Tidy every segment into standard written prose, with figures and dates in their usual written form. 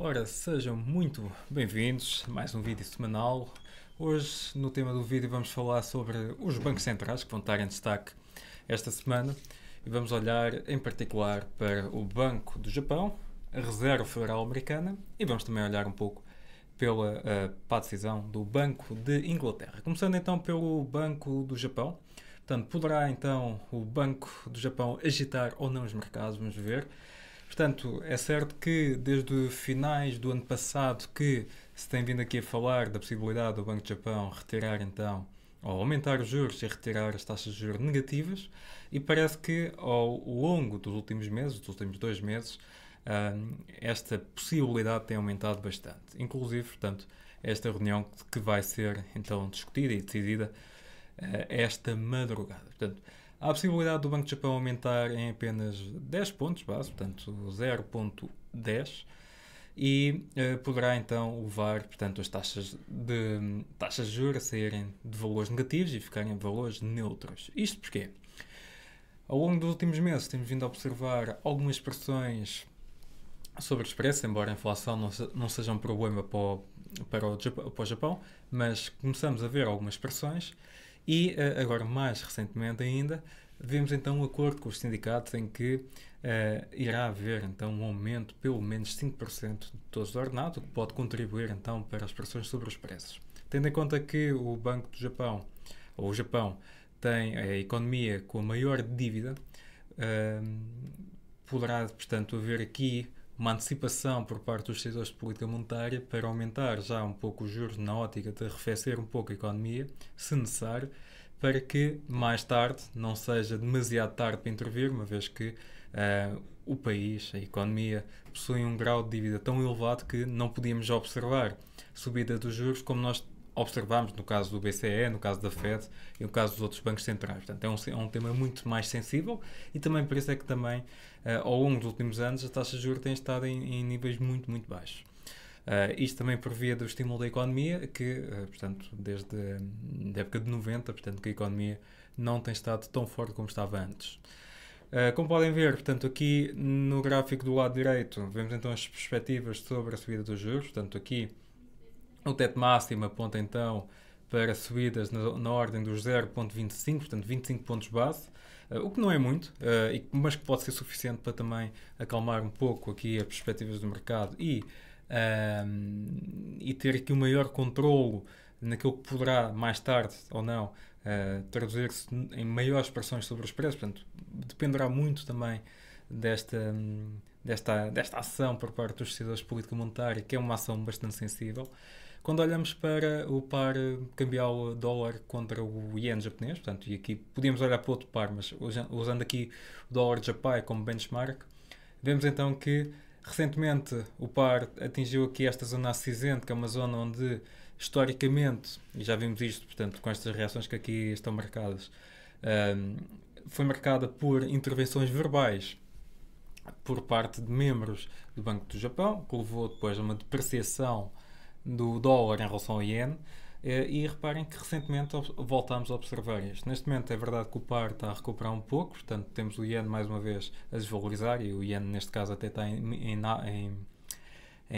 Ora, sejam muito bem-vindos a mais um vídeo semanal. Hoje, no tema do vídeo, vamos falar sobre os bancos centrais que vão estar em destaque esta semana e vamos olhar em particular para o Banco do Japão, a Reserva Federal Americana e vamos também olhar um pouco para a decisão do Banco de Inglaterra. Começando então pelo Banco do Japão. Portanto, poderá então o Banco do Japão agitar ou não os mercados, vamos ver. Portanto, é certo que desde finais do ano passado que se tem vindo aqui a falar da possibilidade do Banco do Japão retirar então, ou aumentar os juros e retirar as taxas de juros negativas, e parece que ao longo dos últimos meses, dos últimos 2 meses, esta possibilidade tem aumentado bastante. Inclusive, portanto, esta reunião que vai ser então discutida e decidida esta madrugada. Portanto, há a possibilidade do Banco de Japão aumentar em apenas 10 pontos base, portanto 0,10, e poderá então levar portanto, as taxas de juros a saírem de valores negativos e ficarem em valores neutros. Isto porquê? Ao longo dos últimos meses temos vindo a observar algumas pressões sobre os preços, embora a inflação não seja um problema para o Japão, mas começamos a ver algumas pressões e agora mais recentemente ainda vemos então um acordo com os sindicatos em que irá haver então um aumento de pelo menos 5% de todos os ordenados, o que pode contribuir então para as pressões sobre os preços. Tendo em conta que o Banco do Japão, ou o Japão, tem a economia com a maior dívida, poderá portanto haver aqui uma antecipação por parte dos decisores de política monetária para aumentar já um pouco os juros na ótica de arrefecer um pouco a economia, se necessário, para que mais tarde não seja demasiado tarde para intervir, uma vez que o país, a economia, possui um grau de dívida tão elevado que não podíamos observar subida dos juros como nós observamos no caso do BCE, no caso da Fed e no caso dos outros bancos centrais. Portanto, é um tema muito mais sensível e também por isso é que também ao longo dos últimos anos as taxas de juros têm estado em níveis muito, muito baixos. Isto também por via do estímulo da economia, que, portanto, desde a época de 90, portanto, que a economia não tem estado tão forte como estava antes. Como podem ver, portanto, aqui no gráfico do lado direito, vemos então as perspectivas sobre a subida dos juros. Portanto, aqui o teto máximo aponta então para subidas na ordem dos 0,25, portanto 25 pontos base, o que não é muito, mas que pode ser suficiente para também acalmar um pouco aqui as perspectivas do mercado e ter aqui um maior controlo naquilo que poderá mais tarde ou não traduzir-se em maiores pressões sobre os preços. Portanto, dependerá muito também desta ação por parte dos decisores de política monetária, que é uma ação bastante sensível. Quando olhamos para o par cambial dólar contra o iene japonês, portanto, e aqui podíamos olhar para outro par, mas usando aqui o dólar japai como benchmark, vemos então que recentemente o par atingiu aqui esta zona cinzenta, que é uma zona onde historicamente, e já vimos isto, portanto, com estas reações que aqui estão marcadas, foi marcada por intervenções verbais por parte de membros do Banco do Japão, que levou depois a uma depreciação do dólar em relação ao iene, e reparem que recentemente voltámos a observar isto. Neste momento é verdade que o par está a recuperar um pouco, portanto temos o iene mais uma vez a desvalorizar, e o iene neste caso até está em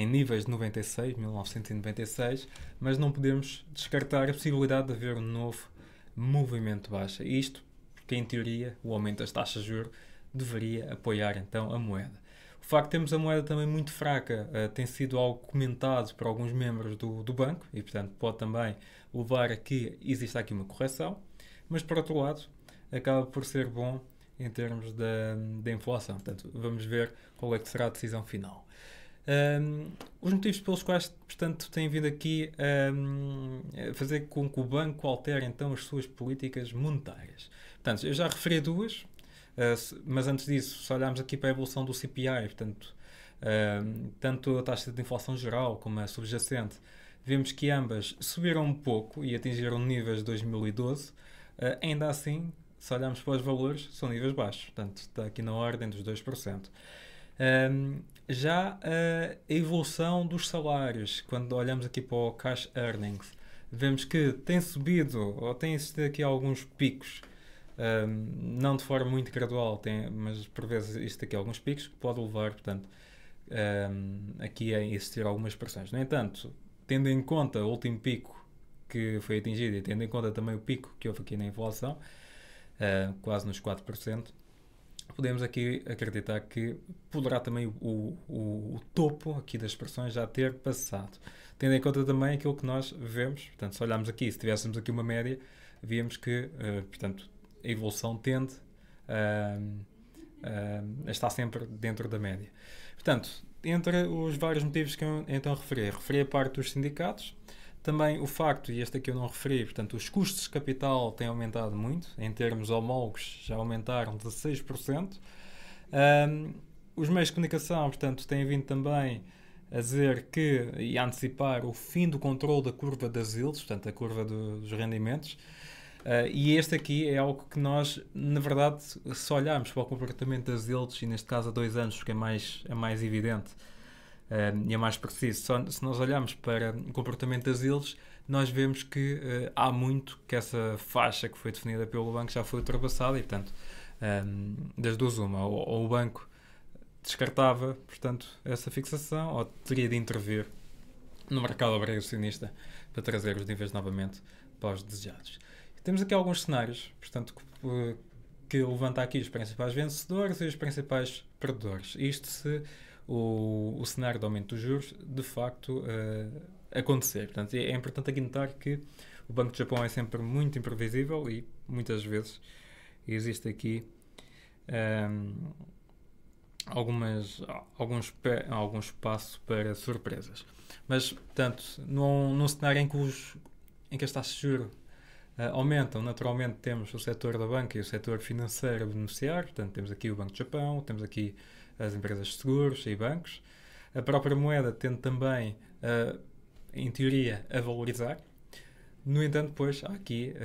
níveis de 1996, mas não podemos descartar a possibilidade de haver um novo movimento de baixa. Isto porque, em teoria, o aumento das taxas de juros deveria apoiar então a moeda. O facto de termos a moeda também muito fraca tem sido algo comentado por alguns membros do banco e, portanto, pode também levar a que exista aqui uma correção, mas, por outro lado, acaba por ser bom em termos da inflação. Portanto, vamos ver qual é que será a decisão final. Os motivos pelos quais, portanto, têm vindo aqui a fazer com que o banco altere então as suas políticas monetárias. Portanto, eu já referi duas, mas antes disso, se olharmos aqui para a evolução do CPI, portanto, tanto a taxa de inflação geral como a subjacente, vemos que ambas subiram um pouco e atingiram níveis de 2012. Ainda assim, se olharmos para os valores, são níveis baixos, portanto, está aqui na ordem dos 2%. Já a evolução dos salários, quando olhamos aqui para o cash earnings, vemos que tem subido, ou tem existido aqui alguns picos, não de forma muito gradual, mas por vezes existe aqui alguns picos que pode levar, portanto, aqui a existir algumas pressões. No entanto, tendo em conta o último pico que foi atingido e tendo em conta também o pico que houve aqui na inflação, quase nos 4%, podemos aqui acreditar que poderá também o topo aqui das expressões já ter passado. Tendo em conta também aquilo que nós vemos, portanto, se olharmos aqui, se tivéssemos aqui uma média, víamos que, portanto, a evolução tende a estar sempre dentro da média. Portanto, entre os vários motivos que eu então referi a parte dos sindicatos, também o facto, e este aqui eu não referi, portanto, os custos de capital têm aumentado muito, em termos homólogos já aumentaram 16%. Os meios de comunicação, portanto, têm vindo também a dizer que, e a antecipar o fim do controle da curva das yields, portanto, a curva dos rendimentos. E este aqui é algo que nós, na verdade, se olharmos para o comportamento das yields, e neste caso há 2 anos, porque é mais evidente, e é mais preciso. Se nós olharmos para o comportamento das yields, nós vemos que há muito que essa faixa que foi definida pelo banco já foi ultrapassada e, portanto, das duas uma, ou o banco descartava, portanto, essa fixação ou teria de intervir no mercado obrigacionista para trazer os níveis novamente para os desejados. Temos aqui alguns cenários, portanto, que levanta aqui os principais vencedores e os principais perdedores. Isto se o cenário de aumento dos juros de facto acontecer. Portanto, é importante aqui notar que o Banco do Japão é sempre muito imprevisível e muitas vezes existe aqui algum espaço para surpresas. Mas, portanto, num cenário em que as taxas de juros aumentam, naturalmente temos o setor da banca e o setor financeiro a beneficiar. Portanto, temos aqui o Banco do Japão, temos aqui as empresas de seguros e bancos. A própria moeda tende também, em teoria, a valorizar. No entanto, depois há aqui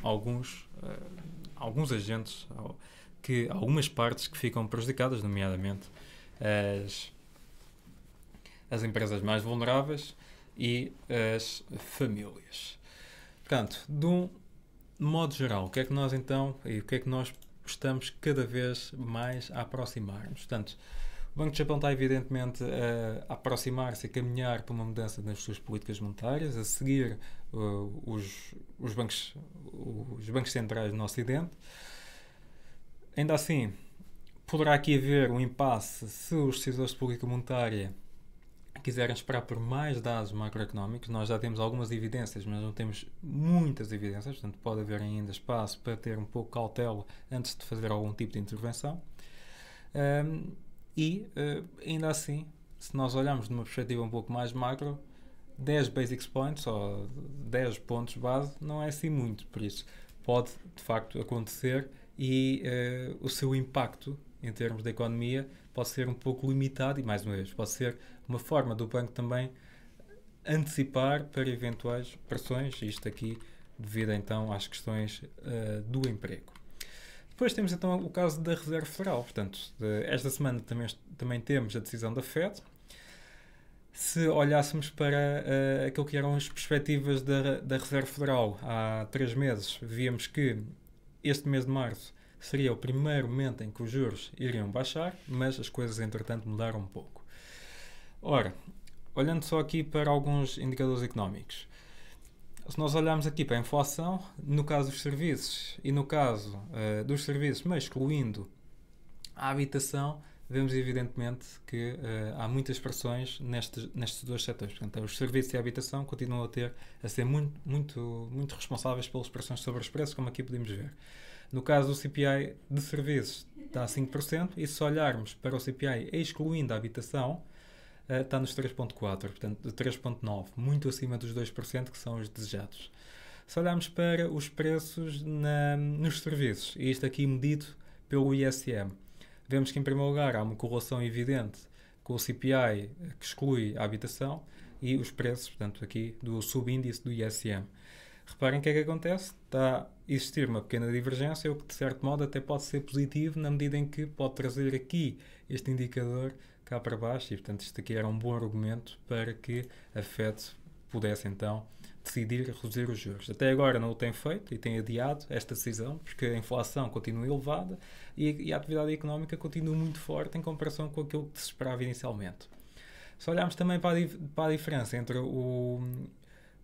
alguns agentes, algumas partes que ficam prejudicadas, nomeadamente as empresas mais vulneráveis e as famílias. Portanto, de um modo geral, o que é que nós então, e o que é que nós estamos cada vez mais a aproximar-nos? Portanto, o Banco do Japão está evidentemente a aproximar-se e a caminhar para uma mudança nas suas políticas monetárias, a seguir os bancos centrais no Ocidente. Ainda assim, poderá aqui haver um impasse se os decisores de política monetária quiserem esperar por mais dados macroeconómicos. Nós já temos algumas evidências, mas não temos muitas evidências, portanto pode haver ainda espaço para ter um pouco de cautela antes de fazer algum tipo de intervenção. Ainda assim, se nós olharmos de uma perspectiva um pouco mais macro, 10 basic points, ou 10 pontos base, não é assim muito, por isso pode de facto acontecer e o seu impacto em termos da economia pode ser um pouco limitado e, mais uma vez, pode ser uma forma do banco também antecipar para eventuais pressões, isto aqui devido então às questões do emprego. Depois temos então o caso da Reserva Federal. Portanto, esta semana também temos a decisão da FED. Se olhássemos para aquilo que eram as perspectivas da Reserva Federal há 3 meses, víamos que este mês de março seria o primeiro momento em que os juros iriam baixar, mas as coisas entretanto mudaram um pouco. Ora, olhando só aqui para alguns indicadores económicos, se nós olharmos aqui para a inflação, no caso dos serviços e no caso dos serviços, mas excluindo a habitação, vemos evidentemente que há muitas pressões nestes dois setores. Portanto, os serviços e a habitação continuam a ser muito responsáveis pelas pressões sobre os preços, como aqui podemos ver. No caso do CPI de serviços está a 5%, e se olharmos para o CPI excluindo a habitação, está nos 3,4%, portanto de 3,9%, muito acima dos 2% que são os desejados. Se olharmos para os preços nos serviços, e isto aqui medido pelo ISM, vemos que em primeiro lugar há uma correlação evidente com o CPI que exclui a habitação e os preços, portanto aqui do subíndice do ISM. Reparem o que é que acontece, está a existir uma pequena divergência, o que de certo modo até pode ser positivo na medida em que pode trazer aqui este indicador cá para baixo e portanto isto aqui era um bom argumento para que a FED pudesse então decidir reduzir os juros. Até agora não o tem feito e tem adiado esta decisão, porque a inflação continua elevada e a atividade económica continua muito forte em comparação com aquilo que se esperava inicialmente. Se olharmos também para a diferença entre o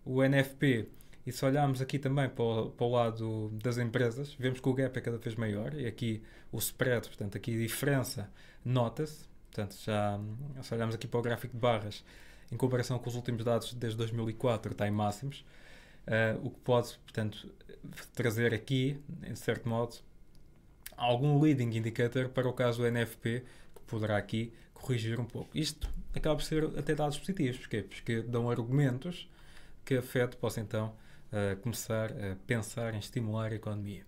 NFP e se olharmos aqui também para o lado das empresas, vemos que o gap é cada vez maior e aqui o spread, portanto aqui a diferença nota-se. Portanto, se olharmos aqui para o gráfico de barras, em comparação com os últimos dados desde 2004, está em máximos, o que pode, portanto, trazer aqui, em certo modo, algum leading indicator para o caso do NFP, que poderá aqui corrigir um pouco. Isto acaba por ser até dados positivos. Porquê? Porque dão argumentos que a Fed possa então começar a pensar em estimular a economia.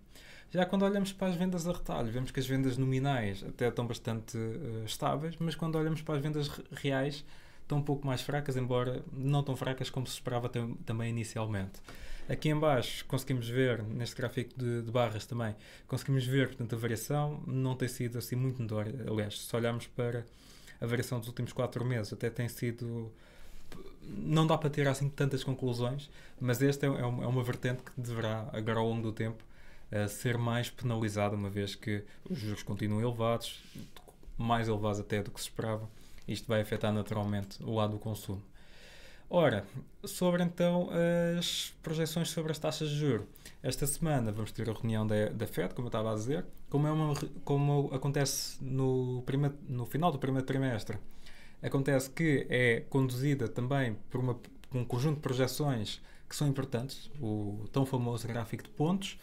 Já quando olhamos para as vendas a retalho, vemos que as vendas nominais até estão bastante estáveis, mas quando olhamos para as vendas reais, estão um pouco mais fracas, embora não tão fracas como se esperava também inicialmente. Aqui em baixo conseguimos ver, neste gráfico de barras também, conseguimos ver, portanto, a variação não tem sido assim muito menor. Aliás, se olharmos para a variação dos últimos 4 meses, até tem sido... Não dá para ter assim tantas conclusões, mas esta é uma vertente que deverá, agora ao longo do tempo, ser mais penalizada, uma vez que os juros continuam elevados, mais elevados até do que se esperava. Isto vai afetar naturalmente o lado do consumo. Ora, sobre então as projeções sobre as taxas de juros. Esta semana vamos ter a reunião da Fed, como eu estava a dizer. Como acontece no final do primeiro trimestre, acontece que é conduzida também por um conjunto de projeções que são importantes, o tão famoso gráfico de pontos.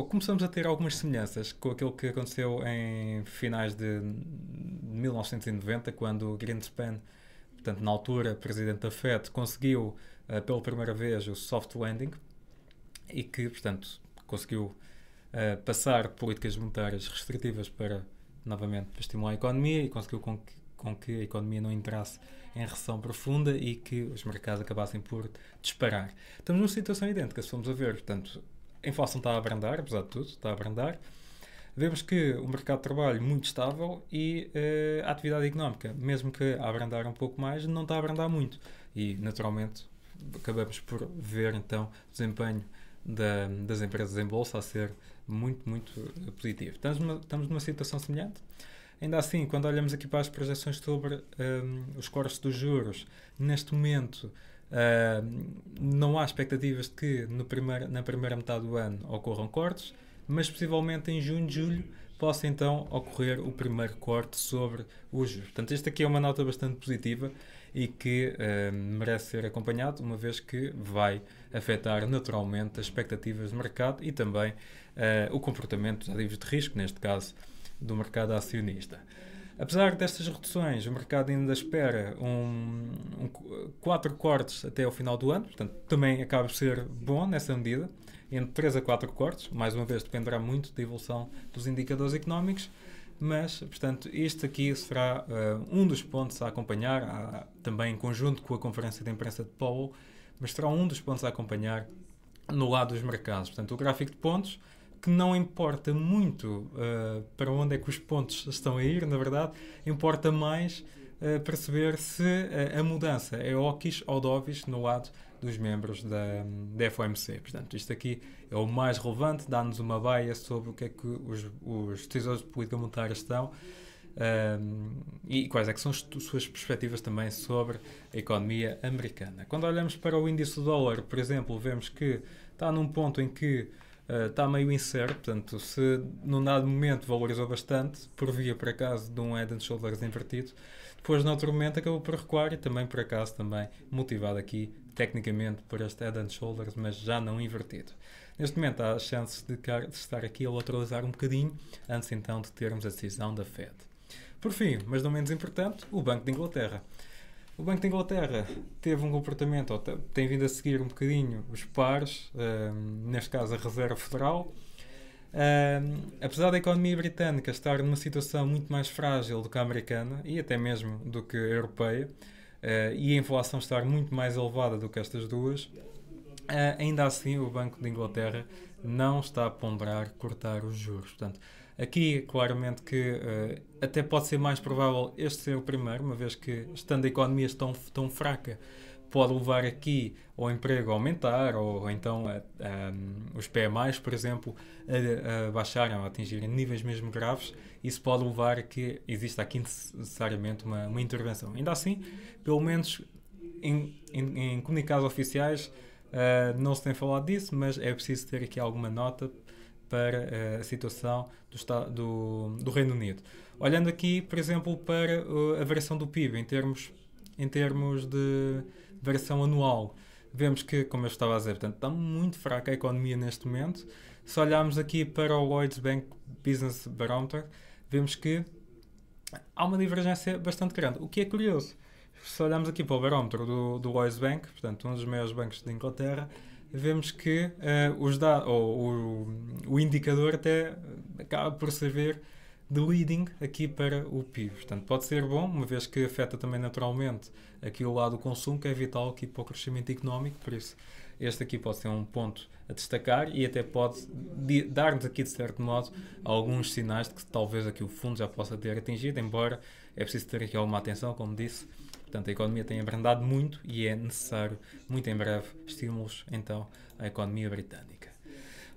Começamos a ter algumas semelhanças com aquilo que aconteceu em finais de 1990, quando o Greenspan, portanto, na altura, presidente da FED, conseguiu pela primeira vez o soft landing e que, portanto, conseguiu passar políticas monetárias restritivas novamente, para estimular a economia e conseguiu com que a economia não entrasse em recessão profunda e que os mercados acabassem por disparar. Estamos numa situação idêntica, se formos a ver, portanto, a inflação está a abrandar, apesar de tudo, está a abrandar. Vemos que o mercado de trabalho muito estável e a atividade económica, mesmo que a abrandar um pouco mais, não está a abrandar muito. E, naturalmente, acabamos por ver, então, o desempenho das empresas em bolsa a ser muito, muito positivo. Estamos numa situação semelhante. Ainda assim, quando olhamos aqui para as projeções sobre os cortes dos juros, neste momento não há expectativas de que na primeira metade do ano ocorram cortes, mas possivelmente em junho, julho, possa então ocorrer o primeiro corte sobre os juros. Portanto, esta aqui é uma nota bastante positiva e que merece ser acompanhado, uma vez que vai afetar naturalmente as expectativas de mercado e também o comportamento dos ativos de risco, neste caso do mercado acionista. Apesar destas reduções, o mercado ainda espera 4 cortes até ao final do ano, portanto também acaba por ser bom nessa medida, entre 3 a 4 cortes, mais uma vez dependerá muito da evolução dos indicadores económicos, mas, portanto, isto aqui será um dos pontos a acompanhar, também em conjunto com a conferência de imprensa de Powell, mas será um dos pontos a acompanhar no lado dos mercados. Portanto, o gráfico de pontos, que não importa muito para onde é que os pontos estão a ir, na verdade, importa mais perceber se a mudança é hawkish ou dovish no lado dos membros da FOMC. Portanto, isto aqui é o mais relevante, dá-nos uma baia sobre o que é que os decisores de política monetária estão e quais é que são as suas perspectivas também sobre a economia americana. Quando olhamos para o índice do dólar, por exemplo, vemos que está num ponto em que está meio incerto, portanto, se num dado momento valorizou bastante, por via, por acaso, de um Head and Shoulders invertido, depois, noutro momento, acabou por recuar e também, por acaso, também motivado aqui, tecnicamente, por este Head and Shoulders, mas já não invertido. Neste momento, há a chance de estar aqui a lateralizar um bocadinho, antes então de termos a decisão da Fed. Por fim, mas não menos importante, o Banco de Inglaterra. O Banco de Inglaterra teve um comportamento, ou tem vindo a seguir um bocadinho os pares, neste caso a Reserva Federal. Apesar da economia britânica estar numa situação muito mais frágil do que a americana, e até mesmo do que a europeia, e a inflação estar muito mais elevada do que estas duas, ainda assim o Banco de Inglaterra não está a ponderar cortar os juros. Portanto, aqui, claramente que até pode ser mais provável este ser o primeiro, uma vez que, estando a economia tão fraca, pode levar aqui ao emprego a aumentar, ou então os PMIs, por exemplo, a baixarem ou a atingirem níveis mesmo graves. Isso pode levar a que exista aqui necessariamente uma intervenção. Ainda assim, pelo menos em comunicados oficiais, não se tem falado disso, mas é preciso ter aqui alguma nota para a situação do Reino Unido. Olhando aqui, por exemplo, para a variação do PIB em termos de variação anual, vemos que, como eu estava a dizer, portanto, está muito fraca a economia neste momento. Se olharmos aqui para o Lloyds Bank Business Barometer, vemos que há uma divergência bastante grande, o que é curioso. Se olharmos aqui para o barómetro do Lloyds Bank, portanto, um dos maiores bancos da Inglaterra, vemos que o indicador até acaba por servir de leading aqui para o PIB. Portanto, pode ser bom, uma vez que afeta também naturalmente aqui o lado do consumo, que é vital aqui para o crescimento económico, por isso este aqui pode ser um ponto a destacar e até pode dar-nos aqui, de certo modo, alguns sinais de que talvez aqui o fundo já possa ter atingido, embora é preciso ter aqui alguma atenção, como disse. Portanto, a economia tem abrandado muito e é necessário, muito em breve, estímulos, então, à economia britânica.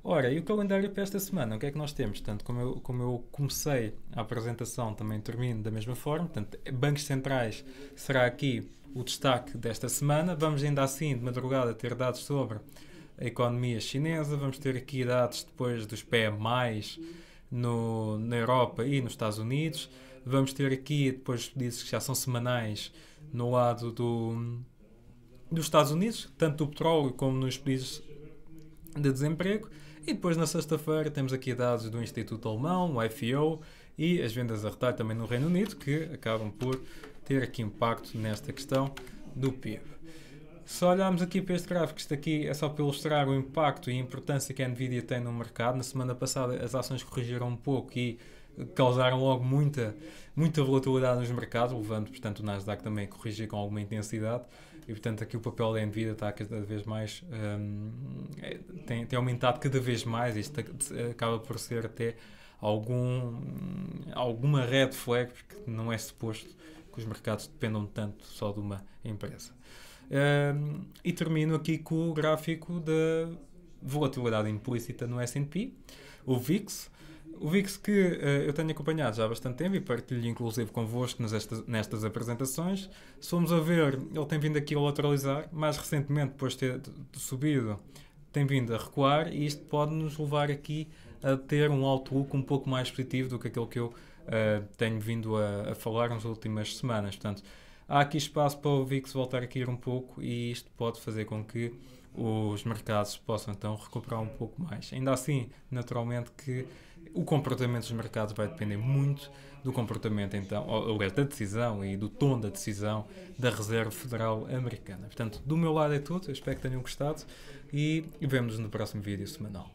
Ora, e o calendário para esta semana? O que é que nós temos? Portanto, como eu comecei a apresentação, também termino da mesma forma. Portanto, bancos centrais será aqui o destaque desta semana. Vamos ainda assim, de madrugada, ter dados sobre a economia chinesa. Vamos ter aqui dados depois dos PMIs na Europa e nos Estados Unidos. Vamos ter aqui depois pedidos que já são semanais no lado dos Estados Unidos, tanto do petróleo como nos pedidos de desemprego. E depois na sexta-feira temos aqui dados do Instituto Alemão, o FIO, e as vendas a retalho também no Reino Unido, que acabam por ter aqui impacto nesta questão do PIB. Se olharmos aqui para este gráfico, isto aqui é só para ilustrar o impacto e a importância que a Nvidia tem no mercado. Na semana passada as ações corrigiram um pouco e causaram logo muita volatilidade nos mercados, levando, portanto, o Nasdaq também a corrigir com alguma intensidade. E, portanto, aqui o papel da Nvidia está cada vez mais... tem aumentado cada vez mais. Isto acaba por ser até alguma red flag, porque não é suposto que os mercados dependam tanto só de uma empresa. E termino aqui com o gráfico da volatilidade implícita no S&P, o VIX. O VIX que eu tenho acompanhado já há bastante tempo e partilho inclusive convosco nestas apresentações. Se formos a ver, ele tem vindo aqui a lateralizar, mais recentemente, depois de ter subido, tem vindo a recuar, e isto pode nos levar aqui a ter um outlook um pouco mais positivo do que aquele que eu tenho vindo a falar nas últimas semanas. Portanto, há aqui espaço para o VIX voltar a cair um pouco e isto pode fazer com que os mercados possam então recuperar um pouco mais. Ainda assim, naturalmente que o comportamento dos mercados vai depender muito do comportamento, então, aliás, da decisão e do tom da decisão da Reserva Federal Americana. Portanto, do meu lado é tudo, eu espero que tenham gostado e vemo-nos no próximo vídeo semanal.